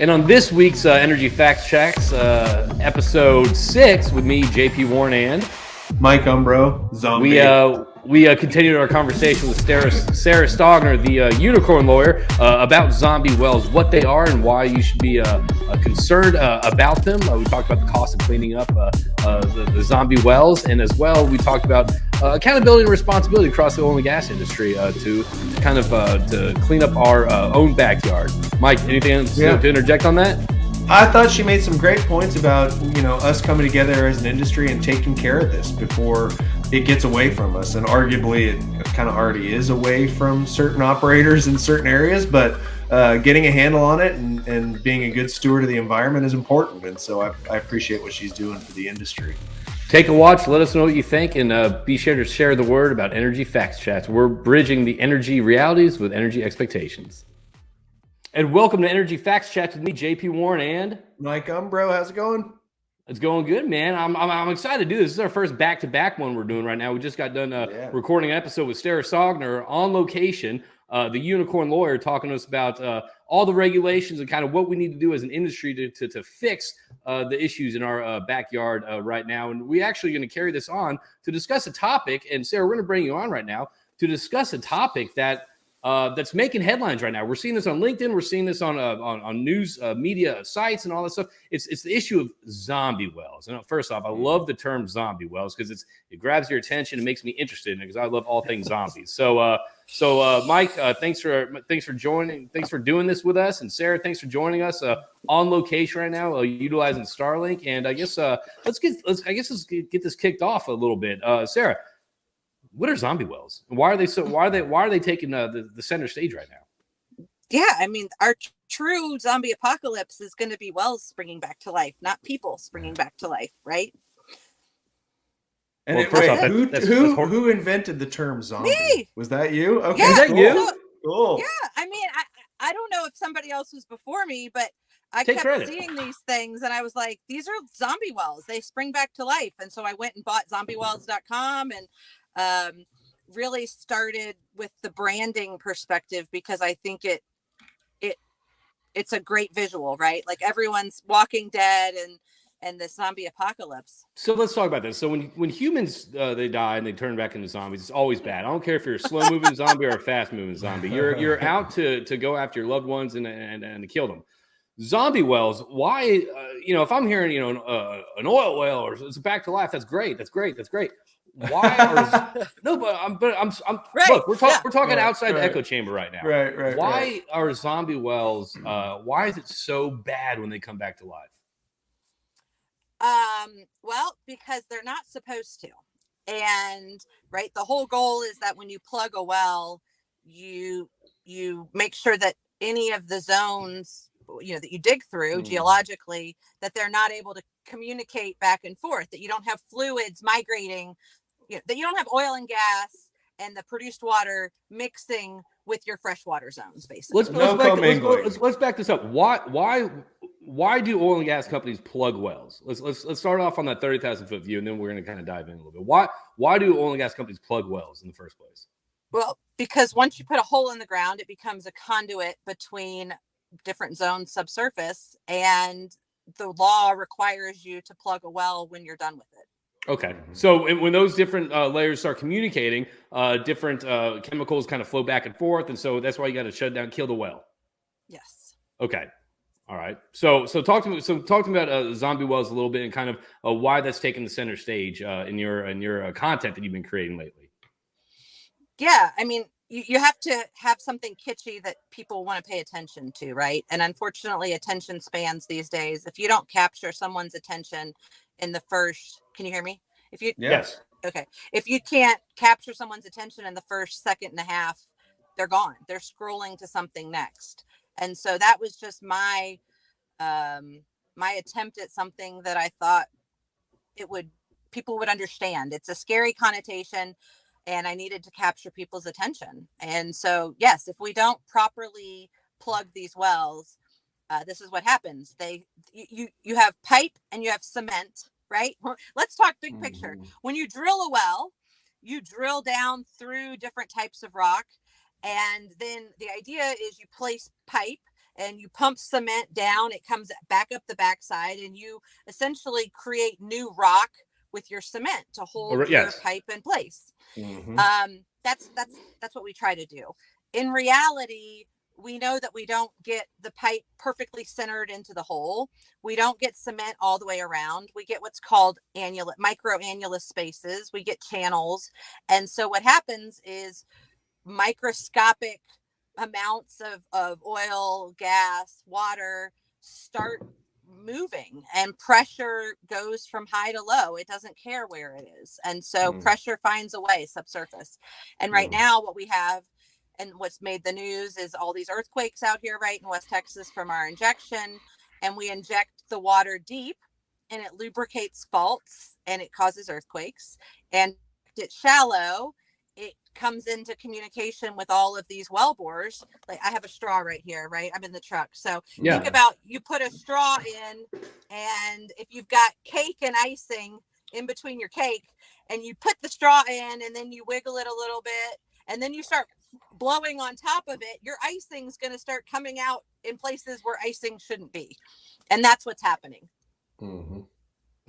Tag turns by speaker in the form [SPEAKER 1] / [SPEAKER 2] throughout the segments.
[SPEAKER 1] And on this week's Energy Facts Checks, episode 6, with me, JP Warren, and
[SPEAKER 2] Mike Umbro, zombie.
[SPEAKER 1] We continued our conversation with Sarah Stogner, the unicorn lawyer, about zombie wells, what they are and why you should be concerned about them. We talked about the cost of cleaning up the zombie wells, and as well, we talked about accountability and responsibility across the oil and gas industry to clean up our own backyard. Mike, anything to interject on that?
[SPEAKER 2] I thought she made some great points about, us coming together as an industry and taking care of this before it gets away from us. And arguably it kind of already is away from certain operators in certain areas, but getting a handle on it and being a good steward of the environment is important. And so I appreciate what she's doing for the industry.
[SPEAKER 1] Take a watch, let us know what you think, and be sure to share the word about Energy Facts Chats. We're bridging the energy realities with energy expectations. And welcome to Energy Facts Chats with me, JP Warren, and
[SPEAKER 2] Mike Umbro. How's it going?
[SPEAKER 1] It's going good, man. I'm excited to do this. This is our first back-to-back one we're doing right now. We just got done recording an episode with Sarah Stogner on location, the unicorn lawyer, talking to us about all the regulations and kind of what we need to do as an industry to fix the issues in our backyard right now. And we're actually going to carry this on to discuss a topic. And Sarah, we're going to bring you on right now to discuss a topic that's making headlines right now. We're seeing this on LinkedIn. We're seeing this on news media sites and all that stuff. It's the issue of zombie wells. And first off, I love the term zombie wells because it grabs your attention and makes me interested in it because I love all things zombies. So Mike, thanks for joining. Thanks for doing this with us. And Sarah, thanks for joining us on location right now, utilizing Starlink. And I guess let's get this kicked off a little bit. Sarah, what are zombie wells? Why are they taking the center stage right now?
[SPEAKER 3] Yeah, I mean, our true zombie apocalypse is going to be wells springing back to life, not people springing back to life, right?
[SPEAKER 2] And who invented the term zombie?
[SPEAKER 3] Me.
[SPEAKER 2] Was that you? Okay,
[SPEAKER 1] yeah,
[SPEAKER 2] cool.
[SPEAKER 1] you?
[SPEAKER 2] Cool.
[SPEAKER 3] Yeah, I mean, I don't know if somebody else was before me, but I
[SPEAKER 1] Take
[SPEAKER 3] kept
[SPEAKER 1] credit.
[SPEAKER 3] seeing these things, and I was like, these are zombie wells. They spring back to life, and so I went and bought zombiewells.com and really started with the branding perspective because I think it's a great visual, right? Like everyone's Walking Dead and the zombie apocalypse.
[SPEAKER 1] So let's talk about this. So when humans they die and they turn back into zombies, it's always bad. I don't care if you're a slow moving zombie or a fast moving zombie. You're out to go after your loved ones and to kill them. Zombie wells. Why? If I'm hearing an oil well or it's back to life, that's great. Why are I'm
[SPEAKER 3] right.
[SPEAKER 1] Look, we're talking outside the echo chamber right now.
[SPEAKER 2] Right.
[SPEAKER 1] Why are zombie wells why is it so bad when they come back to life?
[SPEAKER 3] Well, because they're not supposed to. And right, the whole goal is that when you plug a well, you make sure that any of the zones that you dig through geologically, that they're not able to communicate back and forth, that you don't have fluids migrating, that you don't have oil and gas and the produced water mixing with your freshwater zones, basically.
[SPEAKER 1] Let's back this up. Why do oil and gas companies plug wells? Let's start off on that 30,000 foot view, and then we're going to kind of dive in a little bit. Why do oil and gas companies plug wells in the first place?
[SPEAKER 3] Well, because once you put a hole in the ground, it becomes a conduit between different zones subsurface, and the law requires you to plug a well when you're done with it.
[SPEAKER 1] Okay. So when those different layers start communicating, different chemicals kind of flow back and forth. And so that's why you got to shut down, kill the well.
[SPEAKER 3] Yes.
[SPEAKER 1] Okay. All right. So talk to me about zombie wells a little bit and kind of why that's taking the center stage in your content that you've been creating lately.
[SPEAKER 3] Yeah. I mean, you have to have something kitschy that people want to pay attention to, right? And unfortunately, attention spans these days. If you don't capture someone's attention in the first, can you hear me?
[SPEAKER 1] Yes.
[SPEAKER 3] Okay. If you can't capture someone's attention in the first second and a half, they're gone. They're scrolling to something next. And so that was just my attempt at something that I thought people would understand. It's a scary connotation, and I needed to capture people's attention. And so, yes, if we don't properly plug these wells, this is what happens. You have pipe and you have cement, right? Let's talk big picture. When you drill a well, you drill down through different types of rock. And then the idea is you place pipe and you pump cement down, it comes back up the backside, and you essentially create new rock with your cement to hold your pipe in place. That's what we try to do. In reality, we know that we don't get the pipe perfectly centered into the hole. We don't get cement all the way around. We get what's called microannulus spaces. We get channels. And so what happens is microscopic amounts of oil, gas, water start moving, and pressure goes from high to low. It doesn't care where it is. And so pressure finds a way subsurface. And right now what we have, and what's made the news, is all these earthquakes out here right in West Texas from our injection. And we inject the water deep, and it lubricates faults, and it causes earthquakes. And it's shallow, it comes into communication with all of these well bores. Like I have a straw right here, right? I'm in the truck. So think about, you put a straw in, and if you've got cake and icing in between your cake, and you put the straw in, and then you wiggle it a little bit, and then you start blowing on top of it, your icing's going to start coming out in places where icing shouldn't be. And that's what's happening.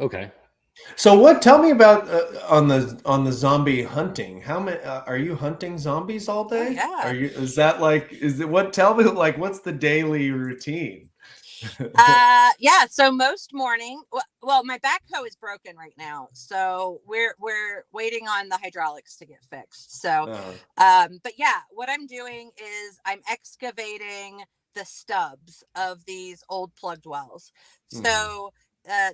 [SPEAKER 1] Okay.
[SPEAKER 2] So tell me about on the zombie hunting. How many are you hunting zombies all day?
[SPEAKER 3] Oh,
[SPEAKER 2] yeah. Tell me, like, what's the daily routine?
[SPEAKER 3] Yeah, so most morning, well, my backhoe is broken right now, so we're waiting on the hydraulics to get fixed. So but yeah, what I'm doing is I'm excavating the stubs of these old plugged wells. So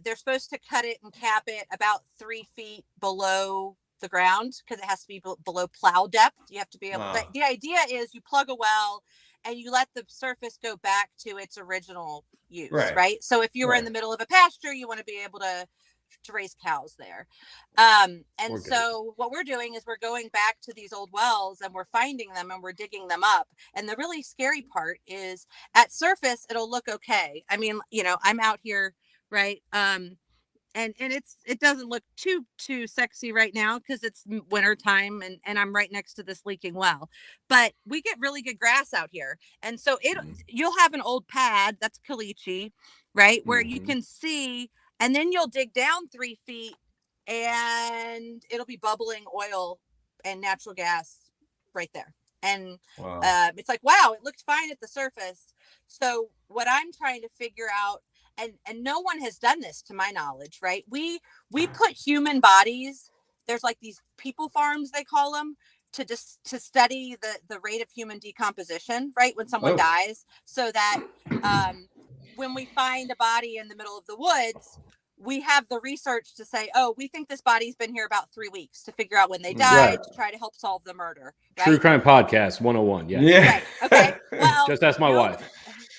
[SPEAKER 3] they're supposed to cut it and cap it about 3 feet below the ground, because it has to be below plow depth. You have to be able the idea is you plug a well and you let the surface go back to its original use, right? So if you were in the middle of a pasture, you want to be able to raise cows there. So what we're doing is we're going back to these old wells, and we're finding them, and we're digging them up. And the really scary part is, at surface, it'll look okay. I mean, I'm out here, right? And it doesn't look too sexy right now because it's winter time, and I'm right next to this leaking well. But we get really good grass out here, and so you'll have an old pad that's caliche, right, where you can see, and then you'll dig down 3 feet, and it'll be bubbling oil and natural gas right there. And it's like, wow, it looked fine at the surface. So what I'm trying to figure out, and no one has done this to my knowledge, right? We put human bodies, there's like these people farms, they call them, to study the rate of human decomposition, right, when someone dies, so that when we find a body in the middle of the woods, we have the research to say, we think this body's been here about 3 weeks, to figure out when they died, to try to help solve the murder. Right?
[SPEAKER 1] True Crime Podcast 101.
[SPEAKER 2] Yeah.
[SPEAKER 3] Right. Okay. Well,
[SPEAKER 1] just ask my wife.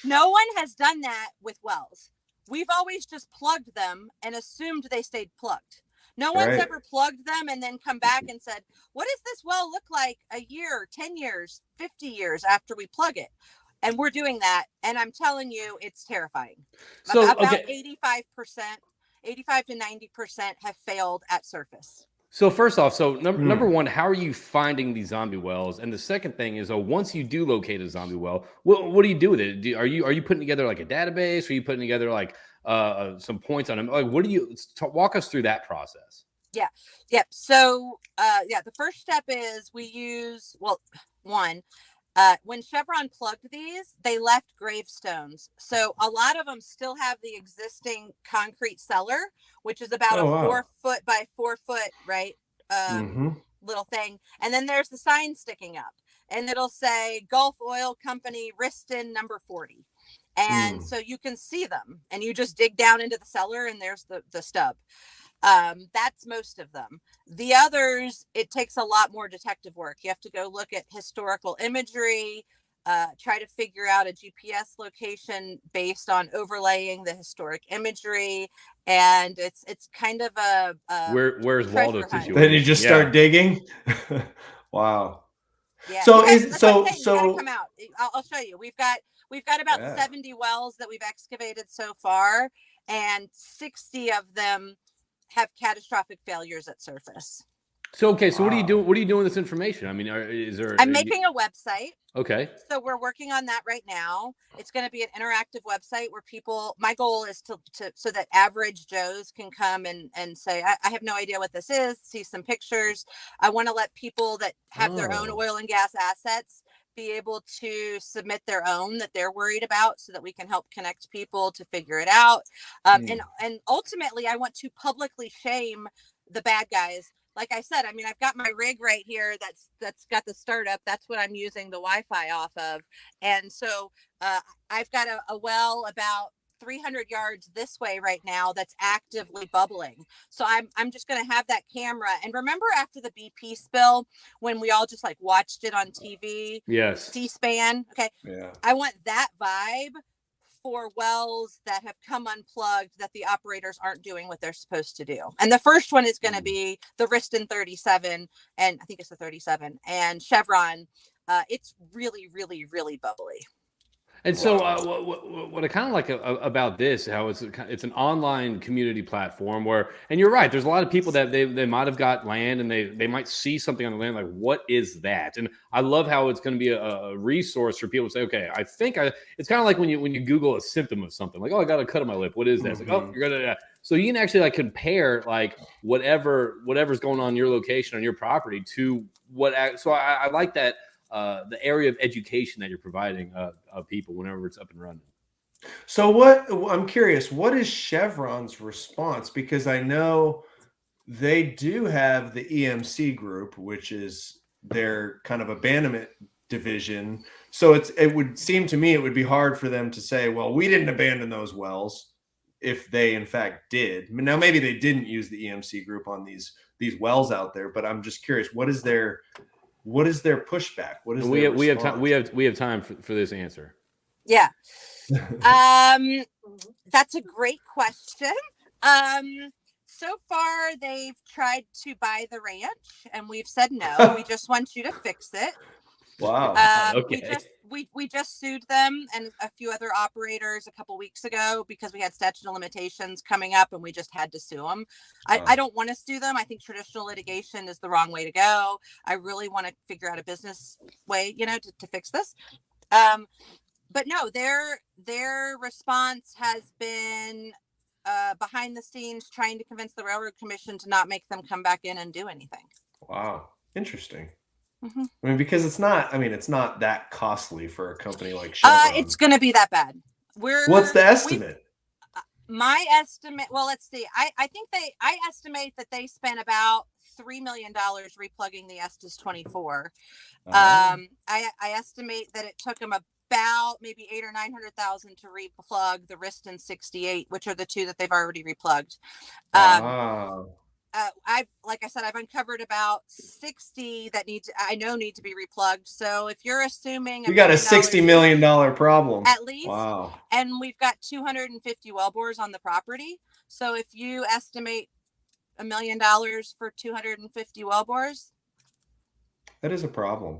[SPEAKER 3] No one has done that with wells. We've always just plugged them and assumed they stayed plugged. No one's ever plugged them and then come back and said, what does this well look like a year, 10 years, 50 years after we plug it? And we're doing that. And I'm telling you, it's terrifying. So about 85% to 90% have failed at surface.
[SPEAKER 1] So first off, number one, how are you finding these zombie wells? And the second thing is, once you do locate a zombie well, what do you do with it? Are you putting together like a database? Or are you putting together like some points on them? Like, what do you walk us through that process?
[SPEAKER 3] Yeah. Yep. So the first step is we use when Chevron plugged these, they left gravestones. So a lot of them still have the existing concrete cellar, which is about 4 foot by 4 foot, right? Little thing. And then there's the sign sticking up, and it'll say Gulf Oil Company, Riston number 40. And so you can see them, and you just dig down into the cellar, and there's the stub. That's most of them. The others, it takes a lot more detective work. You have to go look at historical imagery, try to figure out a GPS location based on overlaying the historic imagery, and it's kind of a
[SPEAKER 1] where's Waldo situation?
[SPEAKER 2] Then you just start digging. Wow.
[SPEAKER 3] Yeah. So you gotta come out. I'll show you. We've got about 70 wells that we've excavated so far, and 60 of them have catastrophic failures at surface.
[SPEAKER 1] So okay, so what do you do? What do you do with this information? I mean, is there?
[SPEAKER 3] I'm making a website.
[SPEAKER 1] Okay.
[SPEAKER 3] So we're working on that right now. It's going to be an interactive website where my goal is to so that average Joes can come and say, I have no idea what this is, see some pictures. I want to let people that have their own oil and gas assets be able to submit their own that they're worried about so that we can help connect people to figure it out. And ultimately, I want to publicly shame the bad guys. Like I said, I mean, I've got my rig right here that's got the startup. That's what I'm using the Wi-Fi off of. And so I've got a well about 300 yards this way right now that's actively bubbling. So I'm just going to have that camera. And remember after the BP spill, when we all just like watched it on TV?
[SPEAKER 1] Yes.
[SPEAKER 3] C-SPAN. Okay.
[SPEAKER 2] Yeah.
[SPEAKER 3] I want that vibe for wells that have come unplugged that the operators aren't doing what they're supposed to do. And the first one is going to be the Riston 37, and I think it's the 37, and Chevron. It's really, really, really bubbly.
[SPEAKER 1] And so, what I kind of like about this, how it's an online community platform where, and you're right, there's a lot of people that they might have got land and they might see something on the land like, what is that? And I love how it's going to be a resource for people to say, okay, I think it's kind of like when you Google a symptom of something, like, oh, I got a cut on my lip. What is that? It's like, oh, you're gonna. So you can actually like compare like whatever's going on in your location on your property to what. So I like that. The area of education that you're providing people whenever it's up and running.
[SPEAKER 2] So I'm curious, what is Chevron's response? Because I know they do have the EMC group, which is their kind of abandonment division. So it would seem to me it would be hard for them to say, well, we didn't abandon those wells if they in fact did. Now maybe they didn't use the EMC group on these wells out there, but I'm just curious, what is their pushback? What is
[SPEAKER 1] we have time? We have time for this answer.
[SPEAKER 3] Yeah, that's a great question. So far they've tried to buy the ranch, and we've said no. We just want you to fix it.
[SPEAKER 2] Wow.
[SPEAKER 1] Okay.
[SPEAKER 3] We just sued them and a few other operators a couple weeks ago because we had statute of limitations coming up and we just had to sue them. I don't want to sue them. I think traditional litigation is the wrong way to go. I really want to figure out a business way, to fix this. But no, their response has been behind the scenes trying to convince the Railroad Commission to not make them come back in and do anything.
[SPEAKER 2] Wow. Interesting.
[SPEAKER 3] Mm-hmm.
[SPEAKER 2] I mean, because it's not that costly for a company like Chevron.
[SPEAKER 3] It's going to be that bad.
[SPEAKER 2] What's the estimate?
[SPEAKER 3] My estimate, well, let's see. I estimate that they spent about $3 million replugging the Estes 24. I estimate that it took them about maybe $800,000 or $900,000 to replug the Riston 68, which are the two that they've already replugged. Like I said, I've uncovered about 60 that need to be replugged. So if you're assuming
[SPEAKER 2] you got a $60 million problem
[SPEAKER 3] at least,
[SPEAKER 2] wow,
[SPEAKER 3] and we've got 250 wellbores on the property. So if you estimate $1 million for 250 wellbores,
[SPEAKER 2] that is a problem.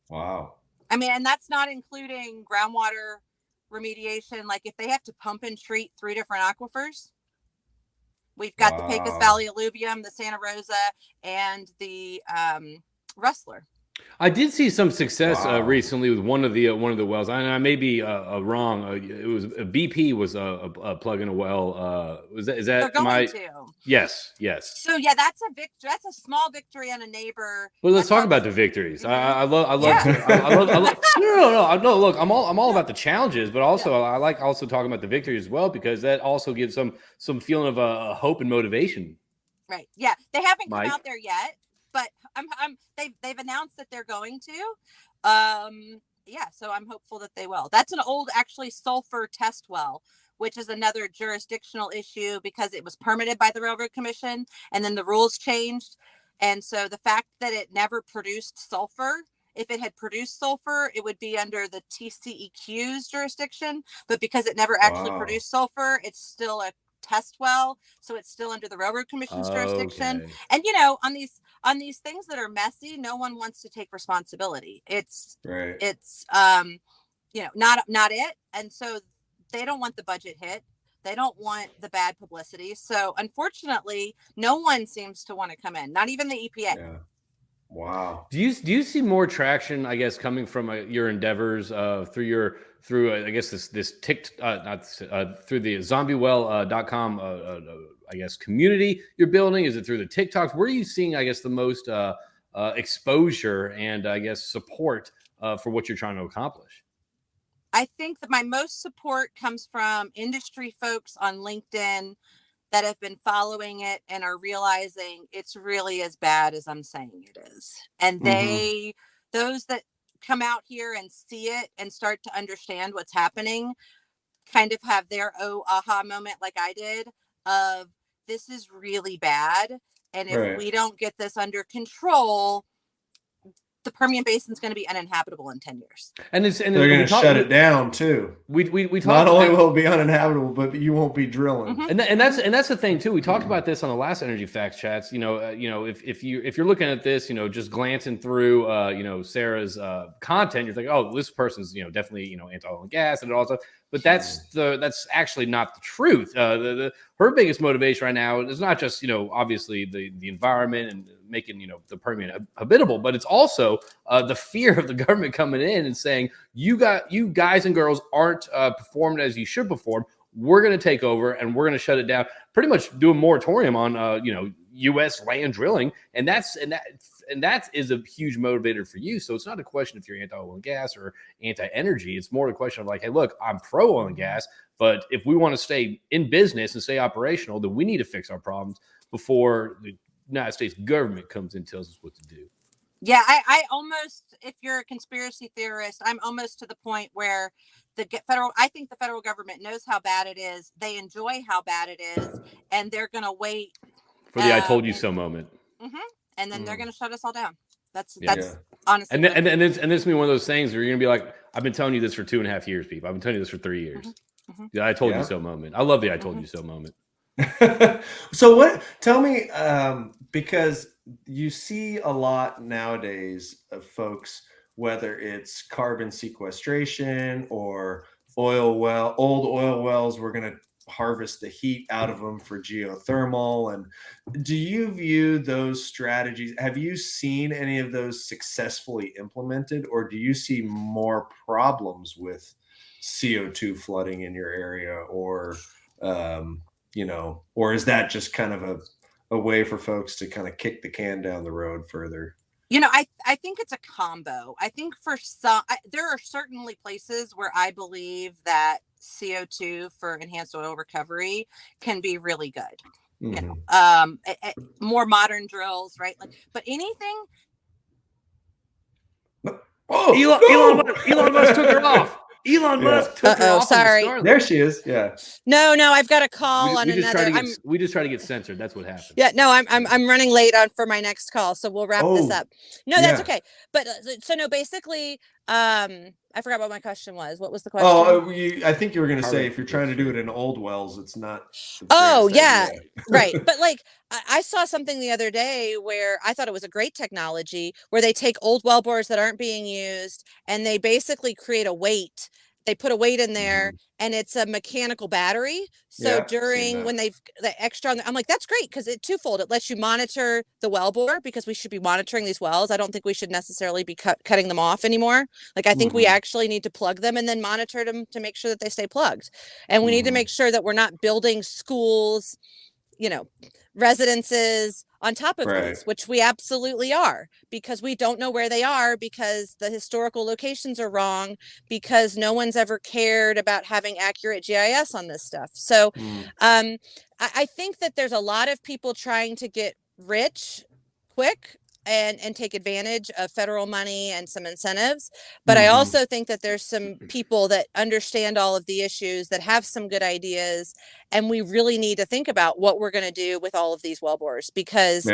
[SPEAKER 2] Wow.
[SPEAKER 3] I mean, and that's not including groundwater remediation. Like if they have to pump and treat 3 different aquifers. We've got the Pecos Valley alluvium, the Santa Rosa, and the Rustler.
[SPEAKER 1] I did see some success recently with one of the wells. I may be wrong. It was BP was plugging a well. Is that
[SPEAKER 3] They're going to?
[SPEAKER 1] Yes.
[SPEAKER 3] So yeah, that's a victory. That's a small victory on a neighbor.
[SPEAKER 1] Well, let's talk about the victories. I love. No. Look, I'm all about the challenges, but also I like also talking about the victories as well because that also gives some feeling of hope and motivation.
[SPEAKER 3] Right. Yeah, they haven't come out there yet. But they've announced that they're going to. So I'm hopeful that they will. That's an old, actually, sulfur test well, which is another jurisdictional issue because it was permitted by the Railroad Commission, and then the rules changed. And so the fact that it never produced sulfur, if it had produced sulfur, it would be under the TCEQ's jurisdiction. But because it never actually produced sulfur, it's still a test well, so it's still under the Railroad Commission's jurisdiction. And on these things that are messy, no one wants to take responsibility. It's not it, and so they don't want the budget hit. They don't want the bad publicity. So unfortunately, no one seems to want to come in, not even the EPA.
[SPEAKER 2] Yeah. Wow.
[SPEAKER 1] Do you see more traction, I guess, coming from your endeavors through I guess this through the zombiewell.com I guess community you're building? Is it through the TikToks? Where are you seeing, I guess, the most exposure and I guess support for what you're trying to accomplish?
[SPEAKER 3] I think that my most support comes from industry folks on LinkedIn that have been following it and are realizing it's really as bad as I'm saying it is. And those that come out here and see it and start to understand what's happening kind of have their aha moment like I did of this is really bad. And if we don't get this under control, the Permian Basin is going to be uninhabitable in 10 years.
[SPEAKER 2] And they're going to shut it down too.
[SPEAKER 1] We
[SPEAKER 2] not only will it be uninhabitable, but you won't be drilling.
[SPEAKER 1] And that's the thing too. We talked about this on the last Energy Facts chats. If you're looking at this, just glancing through, Sarah's content, you're like, oh, this person's, definitely, anti-oil and gas and all that stuff. But that's actually not the truth. Her biggest motivation right now is not just, obviously the environment and making, the Permian habitable, but it's also the fear of the government coming in and saying, you guys and girls aren't performing as you should perform. We're going to take over and we're going to shut it down. Pretty much do a moratorium on, U.S. land drilling, and that is a huge motivator for you. So it's not a question if you're anti-oil and gas or anti-energy. It's more a question of like, hey, look, I'm pro-oil and gas, but if we want to stay in business and stay operational, then we need to fix our problems before the United States government comes in and tells us what to do.
[SPEAKER 3] Yeah, I almost, if you're a conspiracy theorist, I'm almost to the point where I think the federal government knows how bad it is. They enjoy how bad it is, and they're going to wait
[SPEAKER 1] for the I told you so moment.
[SPEAKER 3] And then they're going to shut us all down. That's honestly.
[SPEAKER 1] And then this will be one of those things where you're going to be like, I've been telling you this for 2.5 years, people. I've been telling you this for 3 years. The I told you so moment. I love the I told you so moment.
[SPEAKER 2] So tell me, because you see a lot nowadays of folks, whether it's carbon sequestration or old oil wells, we're going to harvest the heat out of them for geothermal. And do you view those strategies? Have you seen any of those successfully implemented, or do you see more problems with CO2 flooding in your area, or or is that just kind of a way for folks to kind of kick the can down the road further?
[SPEAKER 3] I think it's a combo. I think for some, there are certainly places where I believe that CO2 for enhanced oil recovery can be really good. More modern drills, right? But anything.
[SPEAKER 1] Elon Musk took her off. Elon Musk took her off.
[SPEAKER 3] Sorry.
[SPEAKER 2] There she is. Yeah.
[SPEAKER 3] No, I've got a call on another.
[SPEAKER 1] We just try to get censored. That's what happened.
[SPEAKER 3] Yeah. No, I'm running late for my next call, so we'll wrap this up. No, that's okay. But so no, basically, I forgot what my question was. What was the question?
[SPEAKER 2] Oh, I think you were going to say if you're trying to do it in old wells, it's not.
[SPEAKER 3] Right. But I saw something the other day where I thought it was a great technology where they take old well bores that aren't being used and they basically create a weight. They put a weight in there and it's a mechanical battery. So when the extra, I'm like, that's great because it twofold. It lets you monitor the well bore because we should be monitoring these wells. I don't think we should necessarily be cutting them off anymore. I think we actually need to plug them and then monitor them to make sure that they stay plugged. And we need to make sure that we're not building schools, residences on top of these, which we absolutely are, because we don't know where they are, because the historical locations are wrong, because no one's ever cared about having accurate GIS on this stuff. So I think that there's a lot of people trying to get rich quick and take advantage of federal money and some incentives. But I also think that there's some people that understand all of the issues, that have some good ideas. And we really need to think about what we're going to do with all of these wellbores, because,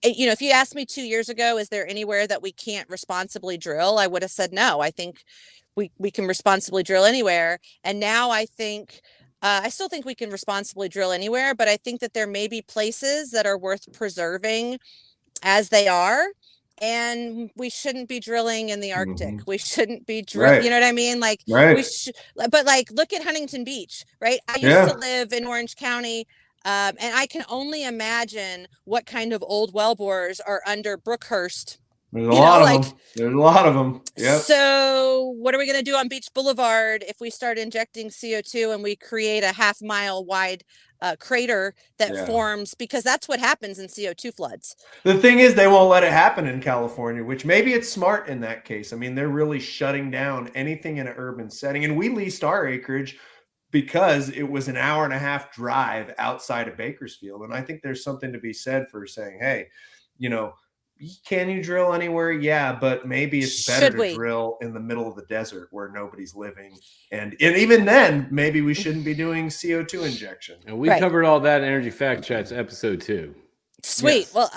[SPEAKER 3] if you asked me 2 years ago, is there anywhere that we can't responsibly drill? I would have said no. I think we can responsibly drill anywhere. And now I think I still think we can responsibly drill anywhere, but I think that there may be places that are worth preserving as they are, and we shouldn't be drilling in the Arctic.
[SPEAKER 2] Mhm.
[SPEAKER 3] We shouldn't be drilling. You know what I mean? Like we should, but like, look at Huntington Beach, right? I used to live in Orange County. And I can only imagine what kind of old wellbores are under Brookhurst.
[SPEAKER 2] There's a lot of them. There's a lot of them. Yep.
[SPEAKER 3] So what are we going to do on Beach Boulevard if we start injecting CO2 and we create a half-mile wide crater that forms? Because that's what happens in CO2 floods.
[SPEAKER 2] The thing is, they won't let it happen in California, which maybe it's smart in that case. I mean, they're really shutting down anything in an urban setting. And we leased our acreage because it was an 1.5-hour drive outside of Bakersfield. And I think there's something to be said for saying, hey, you know, can you drill anywhere? Yeah, but maybe it's better to drill in the middle of the desert where nobody's living. And even then, maybe we shouldn't be doing CO2 injection.
[SPEAKER 1] And we covered all that in Energy Fact Chats episode 2.
[SPEAKER 3] Sweet. Yes. Well,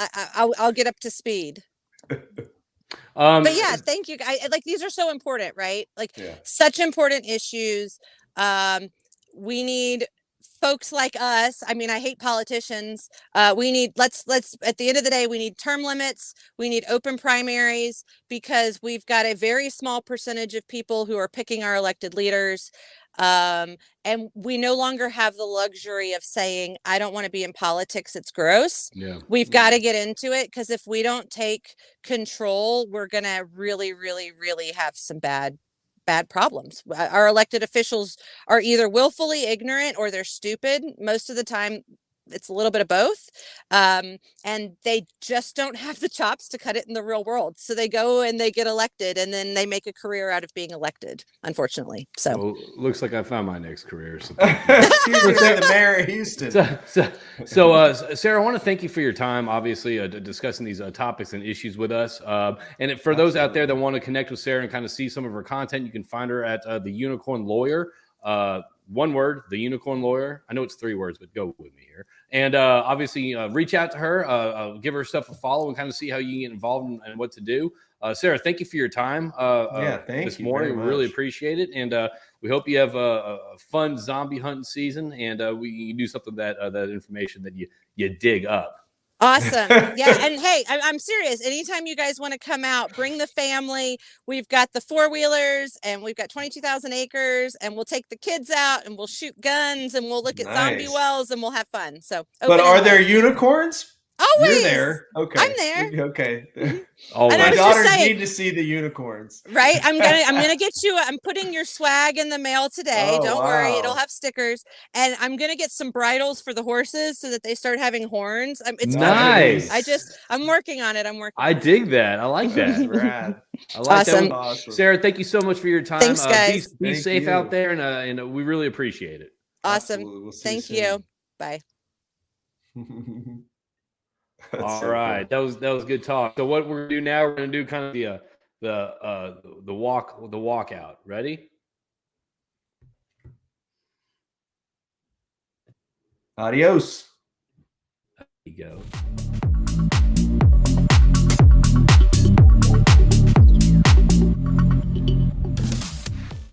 [SPEAKER 3] I'll get up to speed. But yeah, thank you. Like, these are so important, right? Like such important issues. We need folks like us. I mean, I hate politicians. We need, let's at the end of the day, we need term limits. We need open primaries, because we've got a very small percentage of people who are picking our elected leaders. And we no longer have the luxury of saying, I don't want to be in politics. It's gross.
[SPEAKER 1] Yeah.
[SPEAKER 3] We've got to get into it, because if we don't take control, we're going to really, really, really have some bad problems. Our elected officials are either willfully ignorant or they're stupid. Most of the time, it's a little bit of both. And they just don't have the chops to cut it in the real world. So they go and they get elected, and then they make a career out of being elected, unfortunately. So
[SPEAKER 1] well, looks like I found my next career. So.
[SPEAKER 2] the mayor of Houston.
[SPEAKER 1] So Sarah, I want to thank you for your time, obviously, discussing these topics and issues with us. And for those out there that want to connect with Sarah and kind of see some of her content, you can find her at The Unicorn Lawyer. One word, The Unicorn Lawyer. I know it's 3 words, but go with me here. And obviously, reach out to her, give her stuff a follow, and kind of see how you can get involved and what to do. Sarah, thank you for your time this morning. We really appreciate it. And we hope you have a fun zombie hunting season, and we do something that information that you dig up.
[SPEAKER 3] Awesome. Yeah. And hey, I'm serious. Anytime you guys want to come out, bring the family. We've got the 4-wheelers, and we've got 22,000 acres, and we'll take the kids out, and we'll shoot guns, and we'll look at zombie wells, and we'll have fun. So,
[SPEAKER 2] but are there unicorns?
[SPEAKER 3] Always.
[SPEAKER 2] You're there. Okay.
[SPEAKER 3] I'm there.
[SPEAKER 2] Okay.
[SPEAKER 1] My
[SPEAKER 2] daughters need to see the unicorns.
[SPEAKER 3] Right. I'm gonna get you. I'm putting your swag in the mail today. Don't worry, it'll have stickers. And I'm gonna get some bridles for the horses so that they start having horns. It's
[SPEAKER 1] nice.
[SPEAKER 3] I'm working on it.
[SPEAKER 1] I dig that. I like that.
[SPEAKER 2] Rad.
[SPEAKER 1] I like
[SPEAKER 3] awesome.
[SPEAKER 1] that. Awesome. Sarah, thank you so much for your time.
[SPEAKER 3] Thanks, guys.
[SPEAKER 1] Be safe out there, and we really appreciate it.
[SPEAKER 3] Awesome. We'll thank you. Bye.
[SPEAKER 1] All right, cool. That was good talk. So what we're gonna do now, we're gonna do kind of the walkout. Ready?
[SPEAKER 2] Adios.